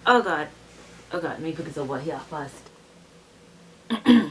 Oh god. Oh god, let me put this over here first. Hello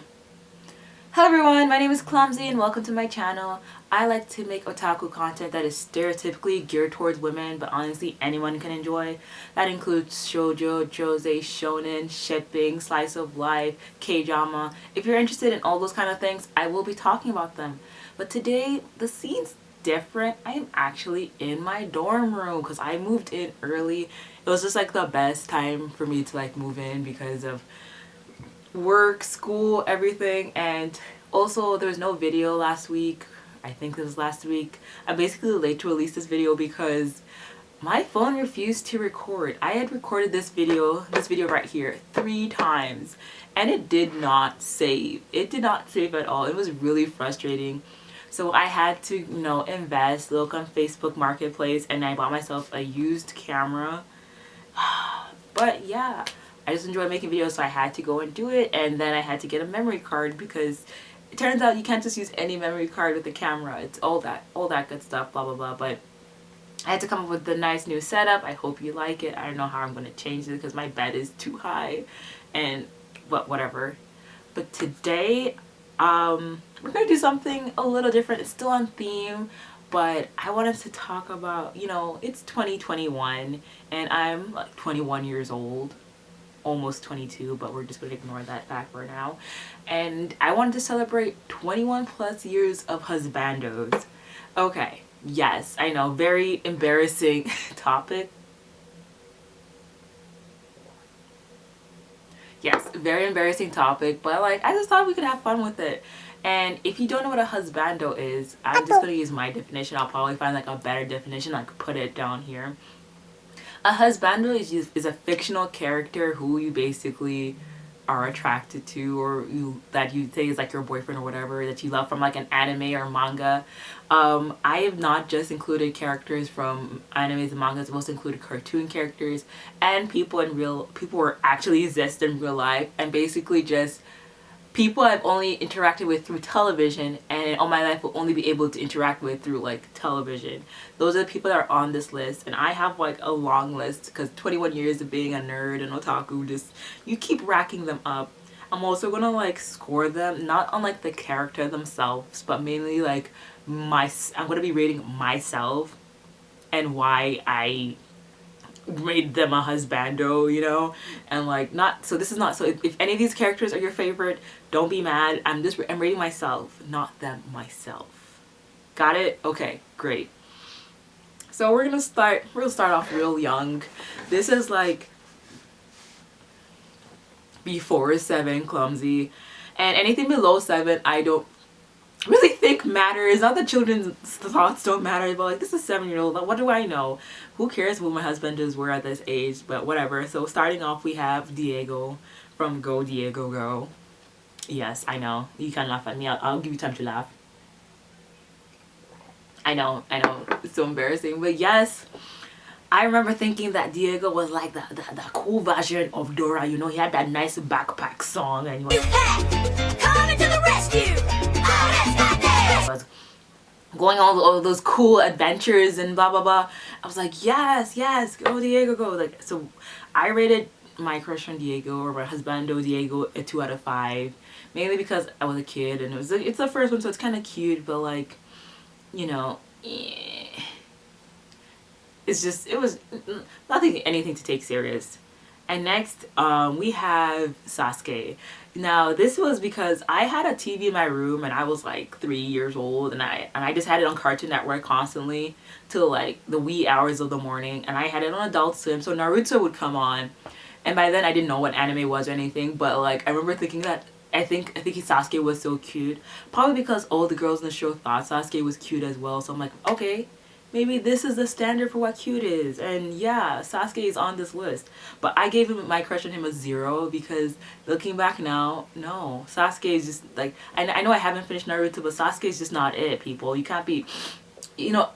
everyone, my name is Clumsy and welcome to my channel. I like to make otaku content that is stereotypically geared towards women, but honestly anyone can enjoy. That includes shoujo, josei, shonen, shipping, slice of life, K-drama. If you're interested in all those kind of things, I will be talking about them. But today, the scene's different. I am actually in my dorm room because I moved in early. It was just like the best time for me to like move in because of work, school, everything. And also there was no video last week. I think it was last week. I'm basically late to release this video because my phone refused to record. I had recorded this video right here 3 times and it did not save. It did not save at all. It was really frustrating. So I had to, invest, look on Facebook Marketplace, and I bought myself a used camera. But yeah, I just enjoy making videos, so I had to go and do it. And then I had to get a memory card because it turns out you can't just use any memory card with the camera. It's all that good stuff, blah blah blah. But I had to come up with the nice new setup. I hope you like it. I don't know how I'm going to change it because my bed is too high, and whatever. But today we're going to do something a little different. It's still on theme, but I wanted to talk about, it's 2021 and I'm like 21 years old, almost 22, but we're just going to ignore that fact for now. And I wanted to celebrate 21 plus years of Husbandos. Okay, yes, I know, very embarrassing topic. Yes, very embarrassing topic, but like I just thought we could have fun with it. And if you don't know what a husbando is, I'm just gonna use my definition. I'll probably find like a better definition. I could put it down here. A husbando is a fictional character who you basically are attracted to, or that you say is like your boyfriend or whatever, that you love from like an anime or manga. I have not just included characters from animes and mangas. I've also included cartoon characters and people who actually exist in real life, and basically just people I've only interacted with through television and all my life will only be able to interact with through like television. Those are the people that are on this list, and I have like a long list because 21 years of being a nerd and otaku, just you keep racking them up. I'm also gonna like score them not on like the character themselves, but mainly like I'm gonna be rating myself and why I made them a husbando, and like not so this is not so if any of these characters are your favorite, don't be mad. I'm rating myself, not them, myself. Got it? Okay, great. So we're gonna start off real young. This is like before 7, Clumsy, and anything below 7 I don't really think matters. Not that children's thoughts don't matter, but like this is a 7-year-old. What do I know? Who cares who my husband is? We're at this age, but whatever. So starting off, we have Diego from Go Diego Go. Yes, I know. You can laugh at me. I'll give you time to laugh. I know. It's so embarrassing, but yes. I remember thinking that Diego was like the cool version of Dora. He had that nice backpack song, and he was coming to the rescue. Was going on all those cool adventures and blah blah blah. I was like, yes, go Diego, go. Like, so I rated my crush on Diego, or my husbando Diego, a 2 out of 5, mainly because I was a kid and it's the first one, so it's kind of cute, but like, it was nothing, anything to take serious. And next, we have Sasuke. Now, this was because I had a TV in my room and I was like 3 years old, and I just had it on Cartoon Network constantly till like the wee hours of the morning, and I had it on Adult Swim, so Naruto would come on, and by then I didn't know what anime was or anything, but like I remember thinking that I think Sasuke was so cute, probably because all the girls in the show thought Sasuke was cute as well. So I'm like, okay, maybe this is the standard for what cute is. And yeah, Sasuke is on this list. But I gave my crush on him a 0 because looking back now, no. Sasuke is just like, I know I haven't finished Naruto, but Sasuke is just not it, people. You can't be,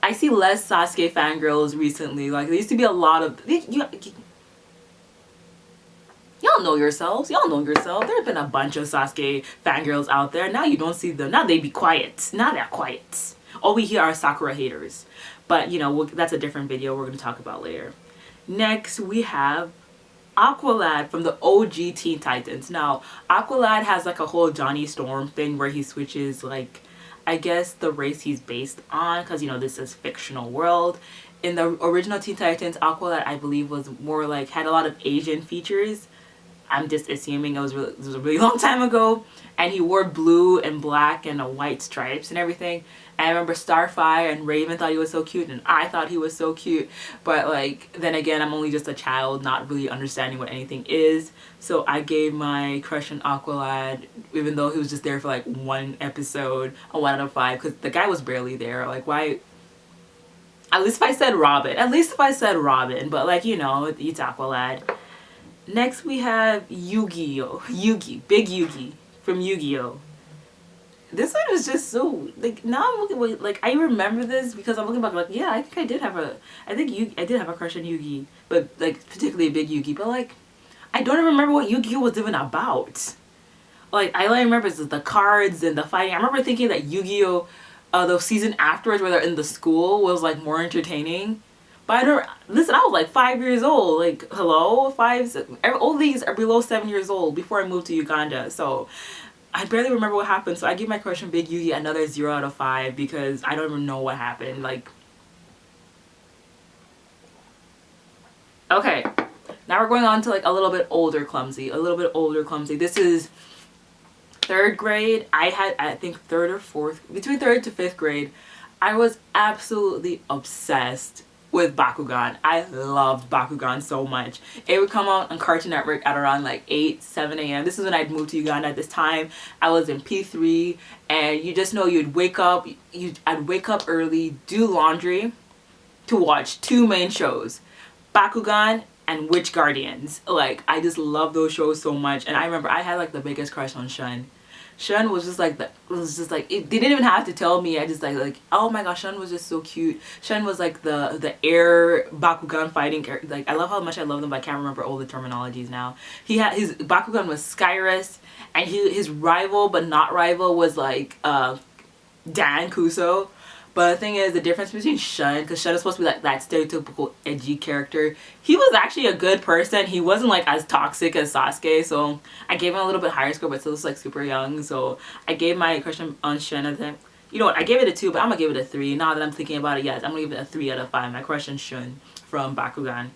I see less Sasuke fangirls recently. Like, there used to be a lot of, y'all know yourselves. There have been a bunch of Sasuke fangirls out there. Now you don't see them. Now they be quiet. Now they're quiet. All we hear are Sakura haters. But, that's a different video we're going to talk about later. Next, we have Aqualad from the OG Teen Titans. Now, Aqualad has like a whole Johnny Storm thing where he switches like, I guess, the race he's based on, because you know this is fictional world. In the original Teen Titans, Aqualad I believe was more like, had a lot of Asian features. I'm just assuming it was a really long time ago, and he wore blue and black and white stripes and everything. And I remember Starfire and Raven thought he was so cute, and I thought he was so cute. But like, then again, I'm only just a child, not really understanding what anything is. So I gave my crush on Aqualad, even though he was just there for like one episode, a 1 out of 5, because the guy was barely there. Like, why? At least if I said Robin. At least if I said Robin. But like, you know, it's Aqualad. Next we have Yu-Gi-Oh! Big Yugi from Yu-Gi-Oh! This one was just so, like, now I'm looking, like, I remember this because I'm looking back, like, yeah, I think I did have a crush on Yugi, but, like, particularly Big Yugi, but, like, I don't even remember what Yu-Gi-Oh! Was even about. Like, I only remember is the cards and the fighting. I remember thinking that Yu-Gi-Oh! The season afterwards where they're in the school was, like, more entertaining. But I don't, listen, I was like 5 years old. Like, hello? All these are below 7 years old before I moved to Uganda. So, I barely remember what happened. So, I give my crush on Big Yugi another 0 out of 5 because I don't even know what happened. Like, okay. Now we're going on to like a little bit older Clumsy. This is 3rd grade. I think 3rd or 4th, between 3rd to 5th grade. I was absolutely obsessed with Bakugan. I loved Bakugan so much. It would come out on Cartoon Network at around like 7 a.m. This is when I'd moved to Uganda at this time. I was in P3, and you just know I'd wake up early, do laundry to watch 2 main shows, Bakugan and Witch Guardians. Like, I just love those shows so much. And I remember I had like the biggest crush on Shun. Shun was just like they didn't even have to tell me. I just like, oh my gosh, Shun was just so cute. Shun was like the air Bakugan fighting character. Like, I love how much I love them, but I can't remember all the terminologies now. His Bakugan was Skyrus, and his rival but not rival was like Dan Kuso. But the thing is, the difference between Shun, because Shun is supposed to be like that stereotypical edgy character, he was actually a good person. He wasn't like as toxic as Sasuke, so I gave him a little bit higher score, but still was like super young. So I gave my crush on Shun, and then, you know what, I gave it a 2, but I'm gonna give it a 3. Now that I'm thinking about it, yes, I'm gonna give it a 3 out of 5. My crush on Shun from Bakugan.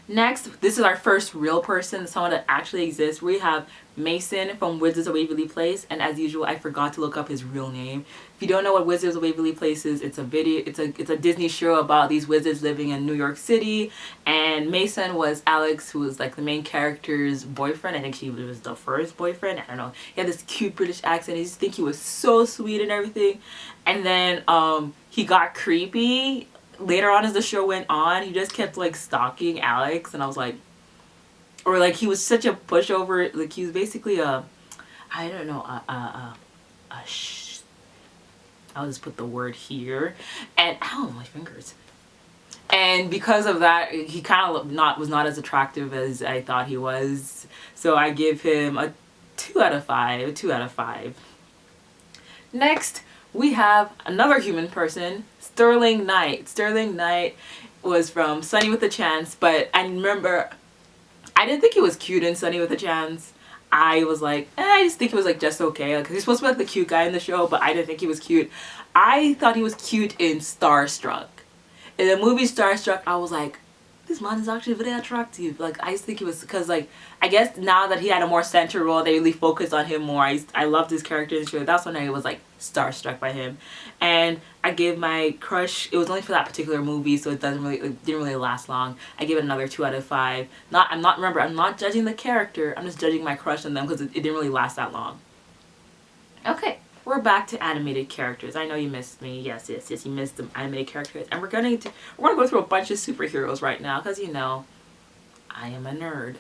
Next, this is our first real person, someone that actually exists. We have Mason from Wizards of Waverly Place, and as usual, I forgot to look up his real name. If you don't know what Wizards of Waverly Place is, it's a Disney show about these wizards living in New York City, and Mason was Alex, who was like the main character's boyfriend. I think he was the first boyfriend. I don't know. He had this cute British accent. I just think he was so sweet and everything. And then he got creepy later on as the show went on. He just kept like stalking Alex, and I was like, or like he was such a pushover. Like, he was basically I don't know, I'll just put the word here, and ow, my fingers. And because of that, he kind of was not as attractive as I thought he was. So I give him a 2 out of 5. A 2 out of 5. Next, we have another human person, Sterling Knight. Sterling Knight was from Sunny with a Chance, but I remember I didn't think he was cute in Sunny with a Chance. I was like, I just think he was like just okay, because he's supposed to be like the cute guy in the show, but I didn't think he was cute. I thought he was cute in Starstruck. In the movie Starstruck, I was like, this man is actually very attractive. Like, I just think he was, because like, I guess now that he had a more central role, they really focused on him more. I loved his character in the show. That's when I was like starstruck by him. And I gave my crush, it was only for that particular movie, so it didn't really last long. I gave it another 2 out of 5. I'm not judging the character, I'm just judging my crush on them because it didn't really last that long. Okay, we're back to animated characters. I know you missed me. Yes, you missed the animated characters. And we're gonna go through a bunch of superheroes right now, because you know, I am a nerd.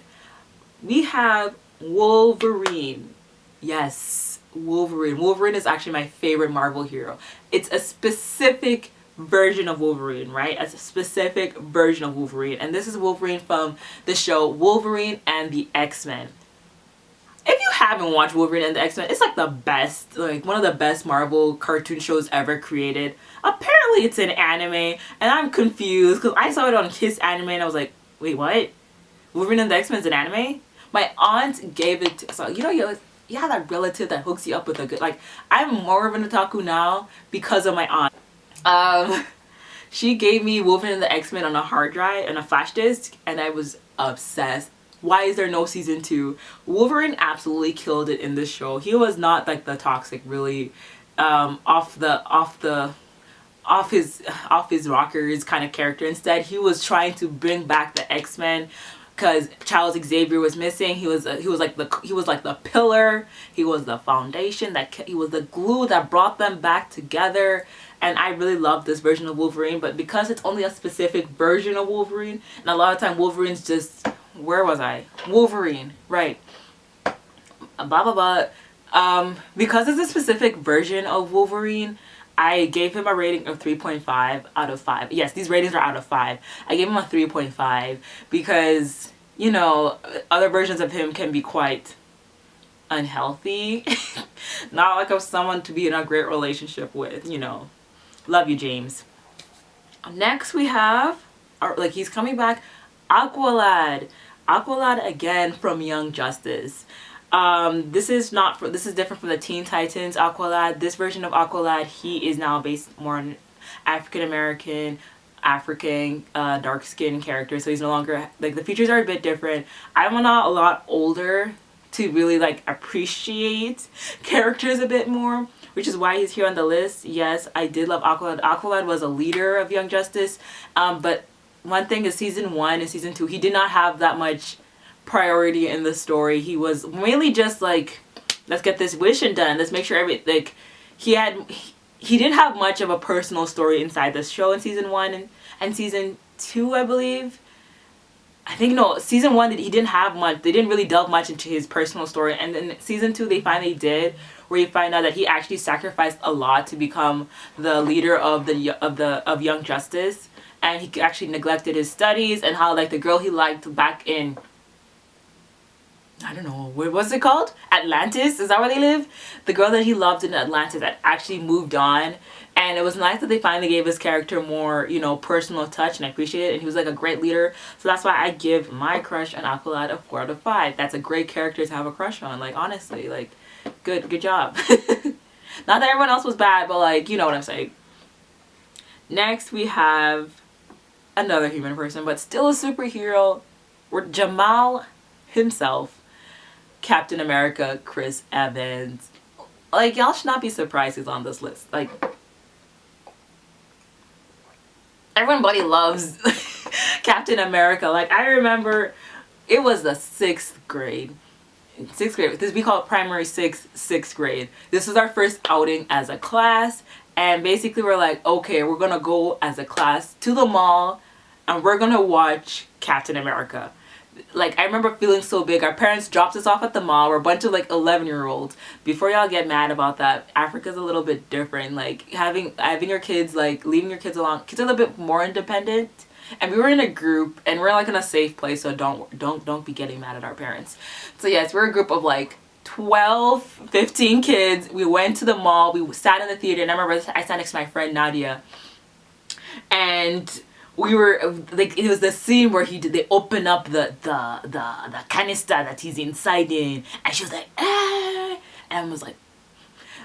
We have Wolverine. Yes, Wolverine. Wolverine is actually my favorite Marvel hero. It's a specific version of Wolverine, right? It's a specific version of Wolverine. And this is Wolverine from the show Wolverine and the X-Men. If you haven't watched Wolverine and the X-Men, it's like the best, like one of the best Marvel cartoon shows ever created. Apparently it's an anime, and I'm confused because I saw it on Kiss Anime and I was like, wait, what? Wolverine and the X-Men is an anime. My aunt gave it to, so you know, you have that relative that hooks you up with a good, like, I'm more of an otaku now because of my aunt. She gave me Wolverine and the X-Men on a hard drive and a flash disk, and I was obsessed. Why is there no season 2? Wolverine absolutely killed it in this show. He was not like the toxic, really off his rockers kind of character. Instead, he was trying to bring back the X-Men because Charles Xavier was missing. He was like the pillar. He was the foundation he was the glue that brought them back together. And I really love this version of Wolverine, but because it's only a specific version of Wolverine, and a lot of time Wolverine's just, where was I? Wolverine, right? Blah blah blah. Because it's a specific version of Wolverine, I gave him a rating of 3.5 out of 5. Yes, these ratings are out of 5. I gave him a 3.5 because, you know, other versions of him can be quite unhealthy. Not like of someone to be in a great relationship with, you know. Love you, James. Next we have, like, he's coming back, Aqualad. Aqualad again from Young Justice. This is different from the Teen Titans Aqualad. This version of Aqualad, he is now based more on African dark skinned character, so he's no longer, like, the features are a bit different. I'm not a lot older to really like appreciate characters a bit more, which is why he's here on the list. Yes, I did love Aqualad. Aqualad was a leader of Young Justice, but one thing is season 1 and season 2, he did not have that much priority in the story. He was mainly just like, let's get this mission done, let's make sure everything, like, he didn't have much of a personal story inside this show in season 1 and season 2, I believe. I think, no, season 1 he didn't have much. They didn't really delve much into his personal story, and then season 2 they finally did, where you find out that he actually sacrificed a lot to become the leader of Young Justice, and he actually neglected his studies, and how, like, the girl he liked back in, I don't know, what's it called? Atlantis? Is that where they live? The girl that he loved in Atlantis that actually moved on. And it was nice that they finally gave his character more, you know, personal touch, and I appreciate it. And he was like a great leader. So that's why I give my crush on Aqualad a 4 out of 5. That's a great character to have a crush on. Like, honestly, like, good job. Not that everyone else was bad, but, like, you know what I'm saying. Next we have another human person, but still a superhero. Jamal himself. Captain America, Chris Evans. Like, y'all should not be surprised he's on this list. Like, everybody loves Captain America. Like, I remember it was the 6th grade. 6th grade. This we call it primary 6th grade. This was our first outing as a class, and basically we're like, okay, we're gonna go as a class to the mall and we're gonna watch Captain America. Like, I remember feeling so big. Our parents dropped us off at the mall. We're a bunch of, like, 11-year-olds. Before y'all get mad about that, Africa's a little bit different. Like, having your kids, like, leaving your kids along. Kids are a little bit more independent. And we were in a group, and we're, like, in a safe place, so don't be getting mad at our parents. So yes, we're a group of, like, 12, 15 kids. We went to the mall. We sat in the theater, and I remember I sat next to my friend Nadia. And we were like, it was the scene where they open up the canister that he's inside in, and she was like, eh, and I was like,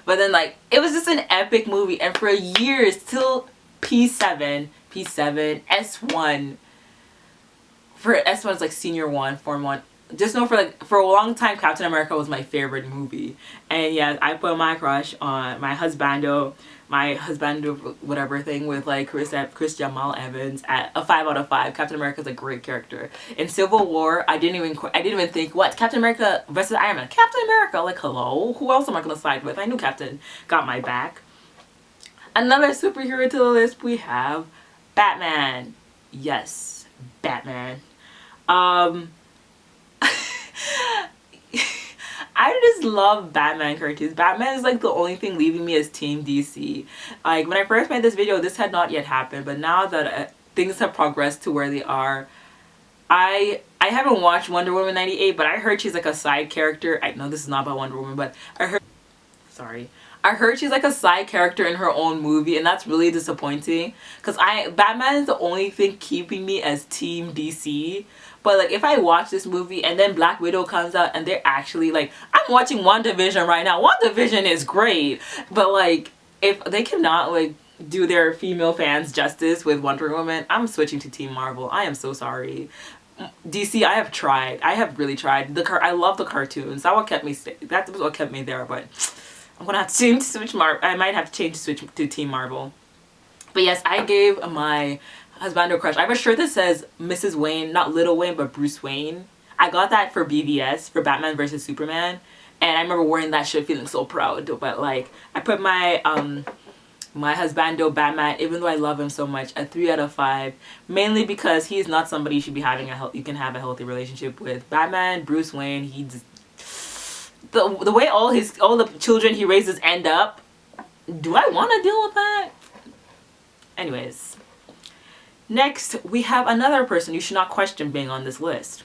but then, like, it was just an epic movie. And for years till P7, S1, for S1 is like senior 1, form 1, just know for a long time Captain America was my favorite movie. And yeah, I put my crush on my husbando whatever thing with, like, Chris Jamal Evans at a 5 out of 5. Captain America is a great character. In Civil War, I didn't even think, what, Captain America versus Iron Man? Captain America, like, hello, who else am I gonna side with? I knew Captain got my back. Another superhero to the list, we have Batman. Yes, Batman. I just love Batman cartoons. Batman is, like, the only thing leaving me as Team DC. Like, when I first made this video, this had not yet happened, but now that things have progressed to where they are, I haven't watched Wonder Woman 98, but I heard she's, like, a side character. I know this is not about Wonder Woman, but I I heard she's like a side character in her own movie, and that's really disappointing because Batman is the only thing keeping me as Team DC. But like if I watch this movie and then Black Widow comes out and they're actually like, I'm watching WandaVision right now. WandaVision is great, but like if they cannot like do their female fans justice with Wonder Woman, I'm switching to Team Marvel. I am so sorry. DC, I have tried. I have really tried. I love the cartoons. That what kept me. That was what kept me there. But I'm gonna have to change to switch I might have to change to switch to Team Marvel. But yes, I gave my husbando crush. I have a shirt that says Mrs. Wayne, not Little Wayne, but Bruce Wayne. I got that for BVS, for Batman vs Superman, and I remember wearing that shirt feeling so proud. But like, I put my my husbando Batman, even though I love him so much, a 3 out of 5, mainly because he's not somebody you should be having you can have a healthy relationship with. Batman, Bruce Wayne, he just, the way all the children he raises end up, do I want to deal with that? Anyways, next we have another person you should not question being on this list.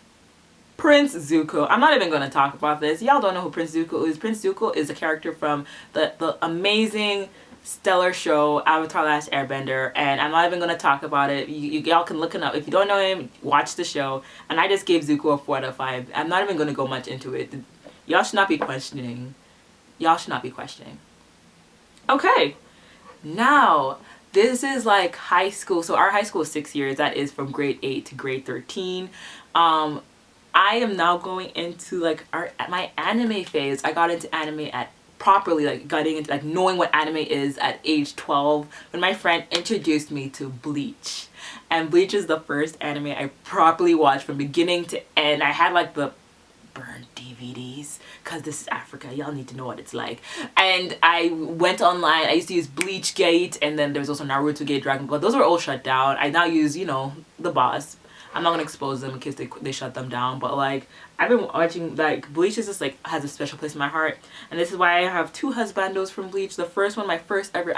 Prince Zuko. I'm not even going to talk about this. Y'all don't know who Prince Zuko is. Prince Zuko is a character from the amazing stellar show Avatar: Last Airbender, and I'm not even going to talk about it. Y'all can look it up. If you don't know him, watch the show. And I just gave Zuko a 4 out of 5. I'm not even going to go much into it. Y'all should not be questioning. Y'all should not be questioning. Okay, now this is like high school. So our high school is 6 years. That is from grade 8 to grade 13. I am now going into like my anime phase. I got into anime at properly, like getting into like knowing what anime is at age 12 when my friend introduced me to Bleach. And Bleach is the first anime I properly watched from beginning to end. I had like the burned DVDs because this is Africa, y'all need to know what it's like. And I went online. I used to use Bleach Gate, and then there's also Naruto Gate, Dragon Ball. Those were all shut down. I now use, you know, the boss. I'm not gonna expose them in case they shut them down, but like I've been watching, like Bleach is just like has a special place in my heart, and this is why I have 2 husbandos from Bleach. The first one, my first ever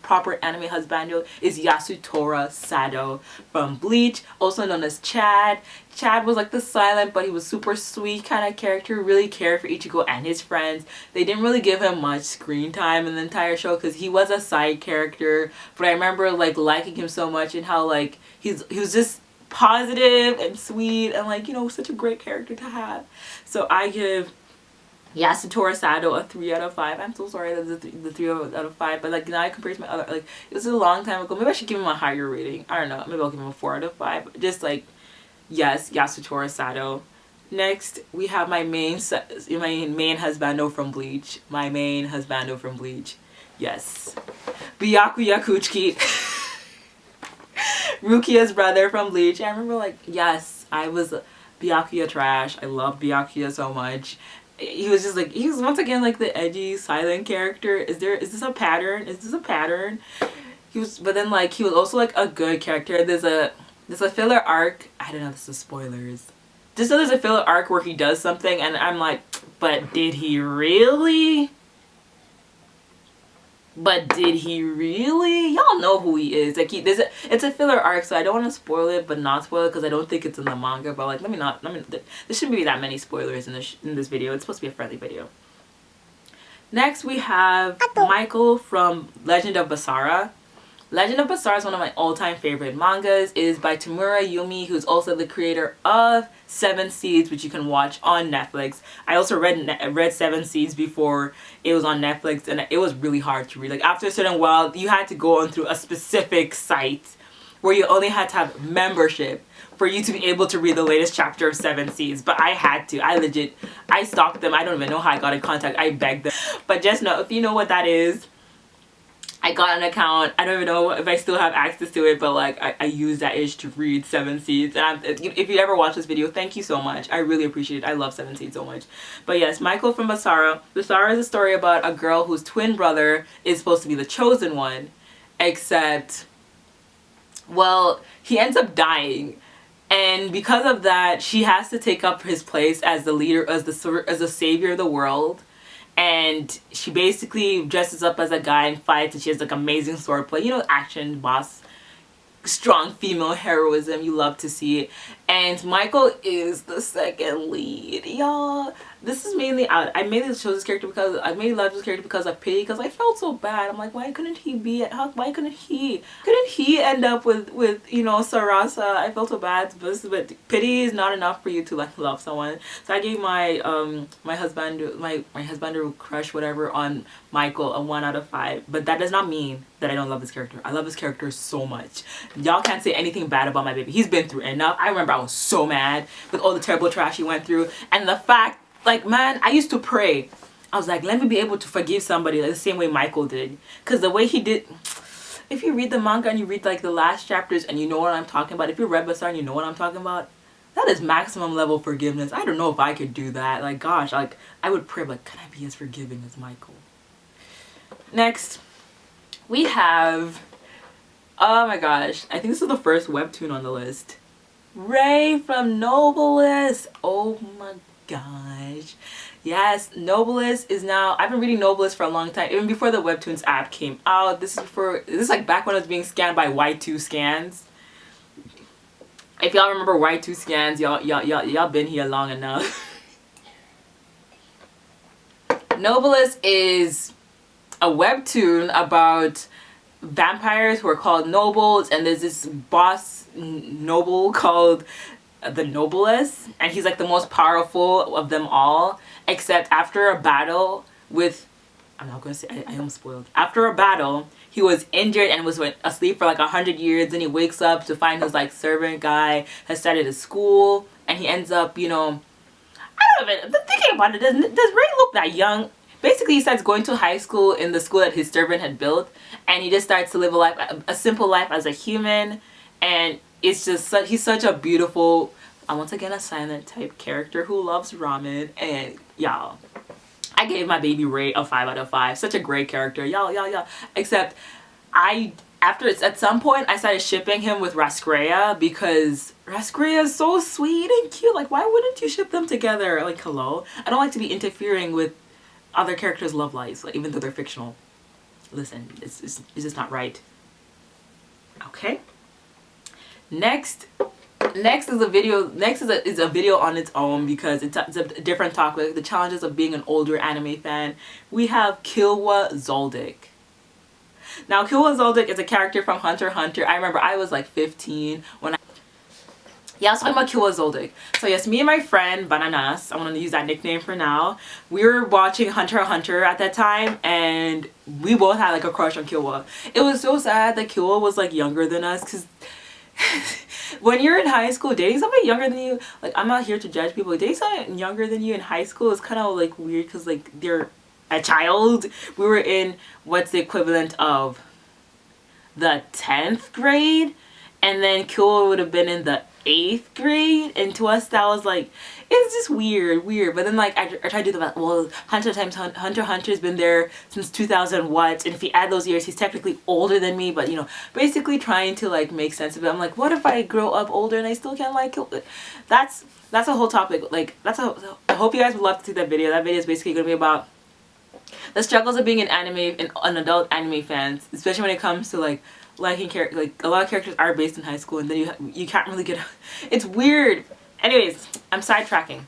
proper anime husbando, is Yasutora Sado from Bleach, also known as Chad. Chad was like the silent but he was super sweet kind of character, really cared for Ichigo and his friends. They didn't really give him much screen time in the entire show because he was a side character, but I remember like liking him so much and how like he was just positive and sweet and like, you know, such a great character to have. So I give Yasutora Sado a 3 out of 5. I'm so sorry that's the 3 out of 5, but like now I compare to my other, like it was a long time ago. Maybe I should give him a higher rating. I don't know, maybe I'll give him a 4 out of 5. Just like, yes, Yasutora Sado. Next we have my main husbando from Bleach. My main husbando from Bleach. Yes, Byakuya Kuchiki. Rukia's brother from Bleach. I remember like, yes, I was Byakuya trash. I love Byakuya so much. He was just like, he was once again like the edgy silent character. Is this a pattern? Is this a pattern? But then like he was also like a good character. There's a filler arc. I don't know if this is spoilers. Just so there's a filler arc where he does something and I'm like, but did he really? But did he really? Y'all know who he is. Like it's a filler arc, so I don't want to spoil it, but not spoil it because I don't think it's in the manga. But like, there shouldn't be that many spoilers in this video. It's supposed to be a friendly video. Next we have Michael from Legend of Basara. Legend of Basara is one of my all-time favorite mangas. It is by Tamura Yumi, who's also the creator of Seven Seeds, which you can watch on Netflix. I also read Seven Seeds before it was on Netflix, and it was really hard to read. Like after a certain while, you had to go on through a specific site where you only had to have membership for you to be able to read the latest chapter of Seven Seeds. But I had to. I stalked them. I don't even know how I got in contact. I begged them. But just know, if you know what that is, I got an account. I don't even know if I still have access to it, but like I use that itch to read Seven Seeds. And if you ever watch this video, thank you so much. I really appreciate it. I love Seven Seeds so much. But yes, Michael from Basara. Basara is a story about a girl whose twin brother is supposed to be the chosen one, except, well, he ends up dying. And because of that, she has to take up his place as the leader, as the savior of the world. And she basically dresses up as a guy and fights, and she has like amazing swordplay, you know, action boss, strong female heroism, you love to see it. And Michael is the second lead, y'all. this is mainly out. I mainly chose this character because I mainly loved this character because of pity. Because I felt so bad. I'm like, why couldn't he be? Why couldn't he? Couldn't he end up with you know, Sarasa? I felt so bad. But pity is not enough for you to like love someone. So I gave my my husband crush whatever on Michael a 1 out of 5. But that does not mean that I don't love this character. I love this character so much. Y'all can't say anything bad about my baby. He's been through enough. I remember I was so mad with all the terrible trash he went through, and the fact, like, man, I used to pray. I was like, let me be able to forgive somebody like the same way Michael did. Because the way he did, if you read the manga and you read like the last chapters and you know what I'm talking about, if you read Basar and you know what I'm talking about, that is maximum level forgiveness. I don't know if I could do that. Like, gosh, like, I would pray, like, can I be as forgiving as Michael? Next, we have, oh my gosh, I think this is the first webtoon on the list. Ray from Noblest. Oh my gosh. Yes, Noblest is now, I've been reading Noblest for a long time, even before the Webtoons app came out. This is like back when I was being scanned by Y2 Scans. If y'all remember Y2 Scans, y'all been here long enough. Noblest is a webtoon about vampires who are called nobles, and there's this boss noble called the Noblest, and he's like the most powerful of them all, except after a battle with, I'm not gonna say, I am spoiled. After a battle, he was injured and was asleep for like 100 years. Then he wakes up to find his like servant guy has started a school, and he ends up, you know, I don't know, thinking about it, does Ray look that young? Basically, he starts going to high school in the school that his servant had built, and he just starts to live a simple life as a human, and it's just he's such a beautiful, once again, a silent type character who loves ramen. And y'all, I gave my baby Ray a 5 out of 5. Such a great character, y'all. Except at some point I started shipping him with Rascrea, because Rascrea is so sweet and cute. Like, why wouldn't you ship them together? Like, hello, I don't like to be interfering with other characters' love lives, like, even though they're fictional. Listen, it's just not right. Okay. Next is a video. Next is a video on its own, because it's a different topic. The challenges of being an older anime fan. We have Killua Zoldyck. Now, Killua Zoldyck is a character from Hunter x Hunter. I remember I was like 15 when I was talking about Killua Zoldyck. So yes, me and my friend Bananas, I want to use that nickname for now, we were watching Hunter x Hunter at that time, and we both had like a crush on Killua. It was so sad that Killua was like younger than us, because when you're in high school, dating somebody younger than you, like, I'm not here to judge people, dating someone younger than you in high school is kind of like weird, because like they're a child. We were in what's the equivalent of the 10th grade, and then Killua would have been in the 8th grade, and to us that was like, it's just weird. But then like I tried to do the, well, Hunter's been there since 2000 what, and if you add those years, he's technically older than me, but you know, basically trying to like make sense of it. I'm like, what if I grow up older and I still can't like Killua? That's a whole topic. Like, I hope you guys would love to see that video. That video is basically gonna be about the struggles of being an adult anime fan, especially when it comes to like liking characters. Like, a lot of characters are based in high school, and then you can't really get, it's weird. Anyways, I'm sidetracking.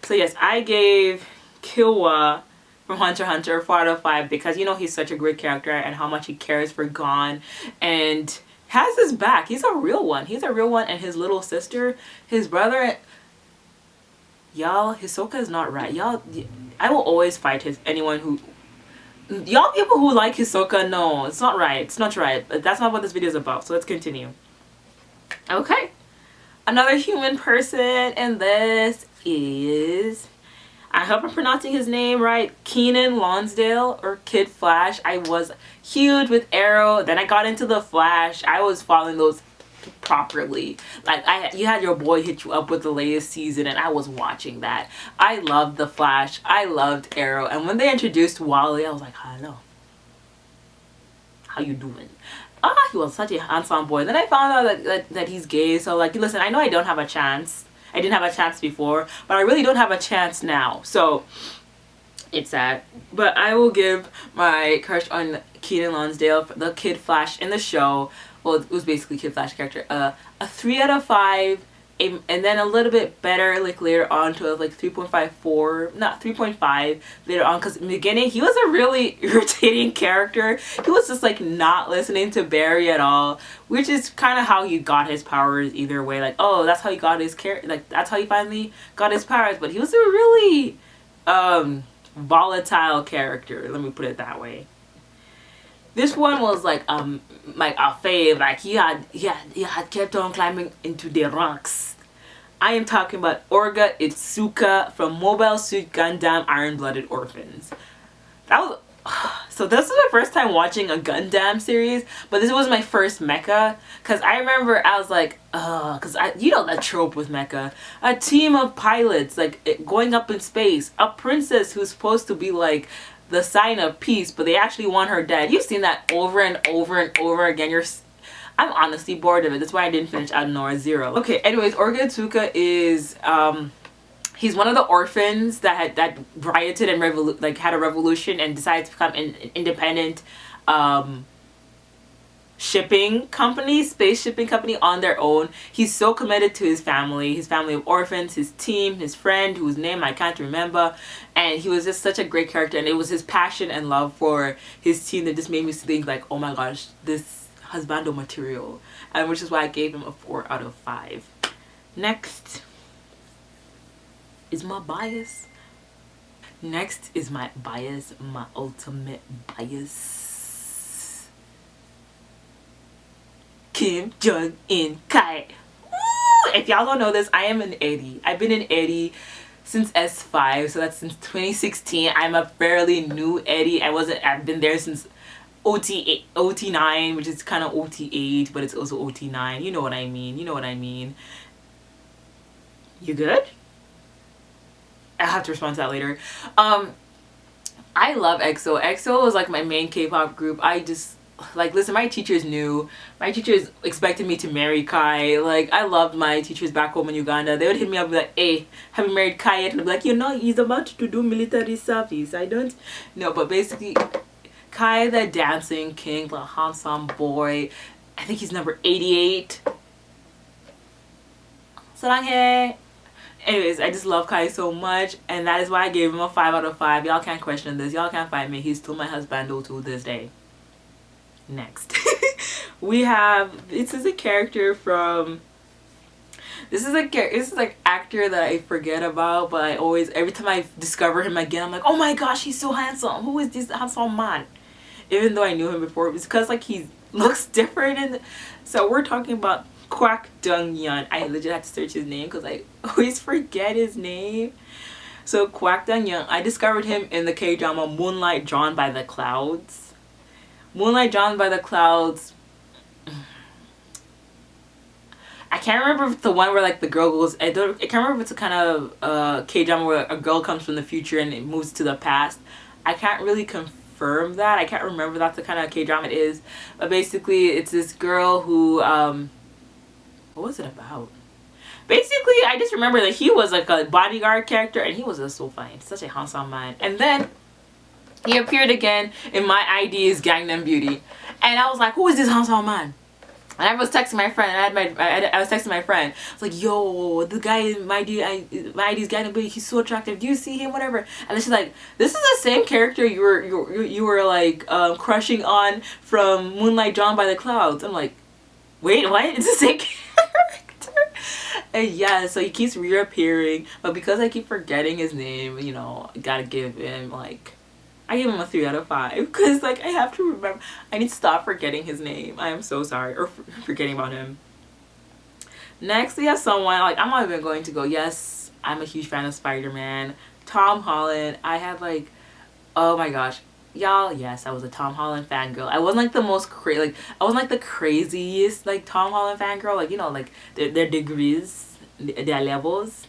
So yes, I gave Killua from Hunter x Hunter 4 out of 5, because you know he's such a great character and how much he cares for Gon and has his back. He's a real one. And his little sister, his brother, y'all, Hisoka is not right. Y'all, I will always fight anyone who, y'all people who like Hisoka, no, it's not right. It's not right. But that's not what this video is about. So let's continue. Okay. Another human person, and this is, I hope I'm pronouncing his name right, Keenan Lonsdale, or Kid Flash. I was huge with Arrow, then I got into the Flash. I was following those properly. Like, you had your boy hit you up with the latest season, and I was watching that. I loved the Flash, I loved Arrow, and when they introduced Wally, I was like, hello, how you doing? He was such a handsome boy. Then I found out that he's gay, so like, listen, I know I don't have a chance. I didn't have a chance before, but I really don't have a chance now, so it's sad. But I will give my crush on Keenan Lonsdale, the Kid Flash in the show, well, it was basically Kid Flash character, a 3 out of 5 and then a little bit better like later on to like 3.54, not 3.5 later on, because in the beginning he was a really irritating character. He was just like not listening to Barry at all, which is kind of how he got his powers either way. Like, oh, that's how he got his like that's how he finally got his powers. But he was a really volatile character, let me put it that way. This one was like a fave. Like he had kept on climbing into the rocks. I am talking about Orga Itsuka from Mobile Suit Gundam Iron Blooded Orphans. That was so this was my first time watching a Gundam series, but this was my first mecha, because I remember I was like, because you know that trope with mecha, a team of pilots like going up in space, a princess who's supposed to be like the sign of peace, but they actually want her dead. You've seen that over and over and over again. I'm honestly bored of it. That's why I didn't finish Adenora Zero. Okay, anyways, Orga Itsuka is he's one of the orphans that rioted and had a revolution and decided to become an independent shipping company, space shipping company on their own. He's so committed to his family of orphans, his team, his friend whose name I can't remember, and he was just such a great character, and it was his passion and love for his team that just made me think like, oh my gosh, this husbando material, and which is why I gave him a 4 out of 5. Next is my bias. Next is my bias, my ultimate bias. Kim Jong-in Kai. Ooh, if y'all don't know this, I am an Eddie. I've been an Eddie since S5, so that's since 2016. I'm a fairly new Eddie. I've been there since OT9, which is kind of OT8, but it's also OT9. You know what I mean. You good? I'll have to respond to that later. I love EXO. EXO was like my main K-pop group. I just like, listen, my teachers knew. My teachers expected me to marry Kai. Like, I loved my teachers back home in Uganda. They would hit me up and be like, hey, have you married Kai yet? And I'd be like, you know, he's about to do military service. I don't know, but basically Kai the dancing king, the handsome boy. I think he's number 88. Saranghae. Anyways, I just love Kai so much, and that is why I gave him a 5 out of 5. Y'all can't question this. Y'all can't fight me. He's still my husbando to this day. Next. We have, this is a character from, this is like actor that I forget about, but I always, every time I discover him again, I'm like, oh my gosh, he's so handsome. Who is this handsome man? Even though I knew him before, it's because like he looks different. So we're talking about Kwak Dong-yeon. I legit had to search his name because I always forget his name. So Kwak Dong-yeon, I discovered him in the K-drama Moonlight Drawn by the Clouds. Moonlight Drawn by the Clouds. I can't remember if it's the one where like the girl goes, I can't remember if it's a kind of K-drama where a girl comes from the future and it moves to the past. I can't really confirm that. I can't remember that's the kind of K-drama it is. But basically it's this girl who what was it about? Basically, I just remember that he was like a bodyguard character, and he was just so fine. Such a handsome man. And then he appeared again in My ID's Gangnam Beauty, and I was like, who is this handsome man? And I was texting my friend. I was texting my friend. I was like, yo, the guy in My ID's Gangnam Beauty, he's so attractive. Do you see him? Whatever. And then she's like, this is the same character you were like crushing on from Moonlight Drawn by the Clouds. I'm like, wait, what? It's the same character? And yeah, so he keeps reappearing, but because I keep forgetting his name, you know, I gotta give him like, I give him a 3 out of 5 because like I have to remember, I need to stop forgetting his name. I am so sorry, or forgetting about him. Next we have someone, like I'm not even going to go, yes, I'm a huge fan of Spider-Man. Tom Holland. I have like, oh my gosh. Y'all, yes, I was a Tom Holland fangirl. I wasn't like the most I wasn't like the craziest like Tom Holland fangirl, like, you know, like their degrees, their levels.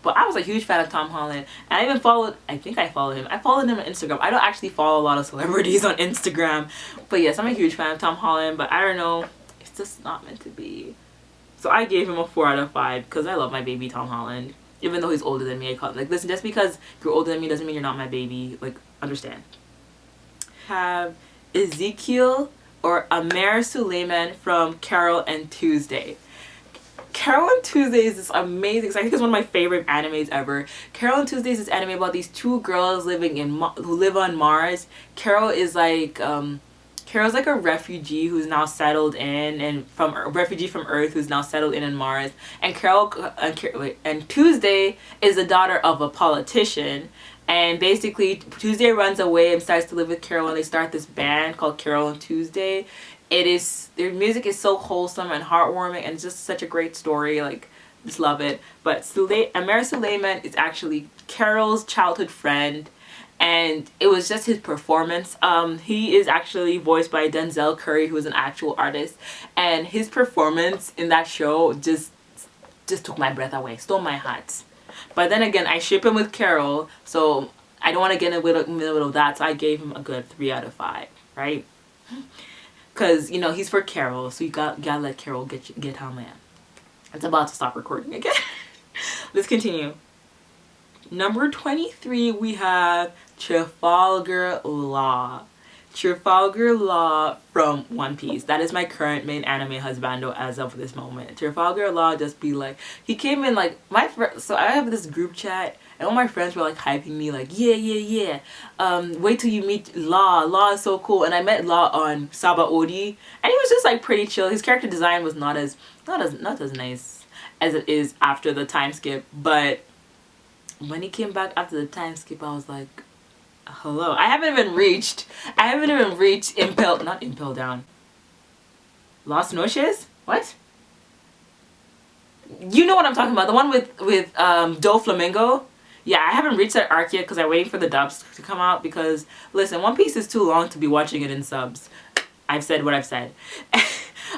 But I was a huge fan of Tom Holland, and I even followed, I think I followed him. I followed him on Instagram. I don't actually follow a lot of celebrities on Instagram, but yes, I'm a huge fan of Tom Holland, but I don't know, it's just not meant to be. So I gave him a 4 out of 5 because I love my baby Tom Holland. Even though he's older than me, I call it, like, listen, just because you're older than me doesn't mean you're not my baby. Like, understand. Have Ezekiel or Amer Suleiman from Carol and Tuesday. Carol and Tuesdays is amazing. I think it's one of my favorite animes ever. Carol and Tuesdays is anime about these two girls living in who live on Mars. Carol's like a refugee who's now settled in, and from a refugee from Earth who's now settled in Mars. And and Tuesday is the daughter of a politician. And basically, Tuesday runs away and starts to live with Carol, and they start this band called Carol and Tuesday. Their music is so wholesome and heartwarming, and it's just such a great story. Like, just love it. But Amir Suleiman is actually Carol's childhood friend, and it was just his performance. He is actually voiced by Denzel Curry, who is an actual artist, and his performance in that show just took my breath away, stole my heart. But then again, I ship him with Carol, so I don't want to get in the middle of that, so I gave him a good 3 out of 5, right? Because, you know, he's for Carol, so you gotta let Carol get her man. It's about to stop recording again. Let's continue. Number 23, we have Trafalgar Law. Trafalgar Law from One Piece. That is my current main anime husbando as of this moment. Trafalgar Law just be like, he came in like, so I have this group chat, and all my friends were like hyping me like, yeah, wait till you meet Law. Law is so cool. And I met Law on Saba Odi, and he was just like pretty chill. His character design was not as nice as it is after the time skip, but when he came back after the time skip, I was like, hello. I haven't even reached not Impel Down. Lost Noches? What? You know what I'm talking about. The one with Doflamingo. Yeah, I haven't reached that arc yet because I'm waiting for the dubs to come out, because listen, One Piece is too long to be watching it in subs. I've said what I've said.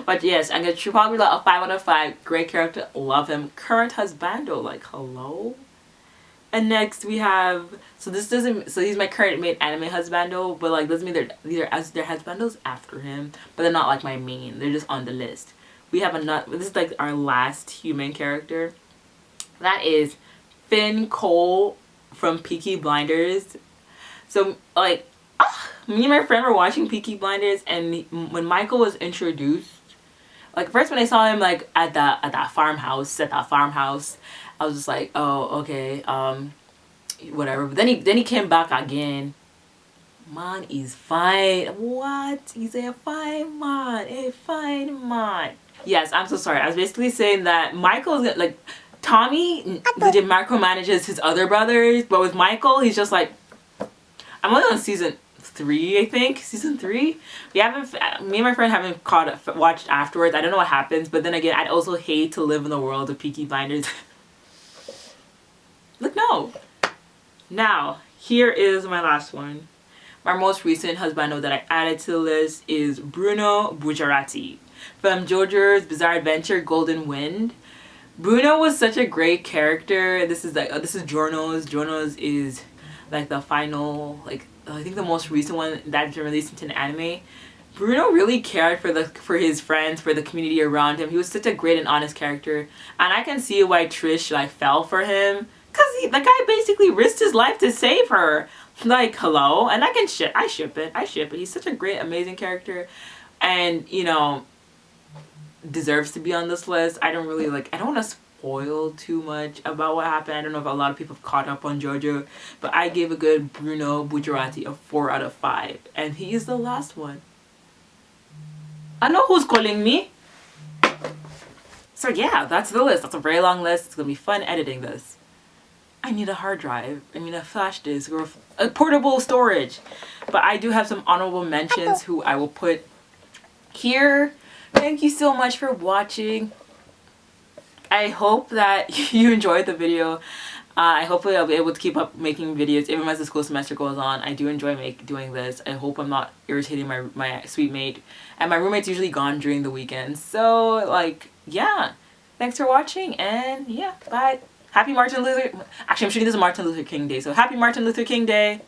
But yes, I'm gonna Trafalgar Law a 5 out of 5. Great character, love him. Current husbando, like hello. And next we have, so he's my current main anime husbando, but like doesn't mean they're husbandos after him, but they're not like my main, they're just on the list. We have this is like our last human character. That is Finn Cole from Peaky Blinders. So like, me and my friend were watching Peaky Blinders, and when Michael was introduced, like first when I saw him like at that farmhouse, I was just like, oh, okay, whatever. But then he came back again. Man is fine. What? He's a fine man. Yes, I'm so sorry. I was basically saying that Michael's like, Tommy legit micromanages his other brothers, but with Michael, he's just like, I'm only on season 3, I think. Season 3. Me and my friend haven't watched afterwards. I don't know what happens, but then again, I'd also hate to live in the world of Peaky Blinders. Look, no. Now, here is my last one. My most recent husbando that I added to the list is Bruno Bucciarati from JoJo's Bizarre Adventure Golden Wind. Bruno was such a great character. This is Jorno's. Jorno's is like the final, like I think the most recent one that's been released into an anime. Bruno really cared for his friends, for the community around him. He was such a great and honest character, and I can see why Trish like fell for him. Because the guy basically risked his life to save her. Like, hello? And I ship it. He's such a great, amazing character. And, you know, deserves to be on this list. I don't want to spoil too much about what happened. I don't know if a lot of people have caught up on JoJo. But I gave a good Bruno Bucciarati a 4 out of 5. And he is the last one. I know who's calling me. So yeah, that's the list. That's a very long list. It's going to be fun editing this. I need a hard drive. I mean a flash disk or a portable storage. But I do have some honorable mentions who I will put here. Thank you so much for watching. I hope that you enjoyed the video. Hopefully I'll be able to keep up making videos even as the school semester goes on. I do enjoy doing this. I hope I'm not irritating my sweet mate. And my roommate's usually gone during the weekends. So like, yeah. Thanks for watching, and yeah, bye. Happy Martin Luther... Actually, I'm shooting this on Martin Luther King Day, so happy Martin Luther King Day.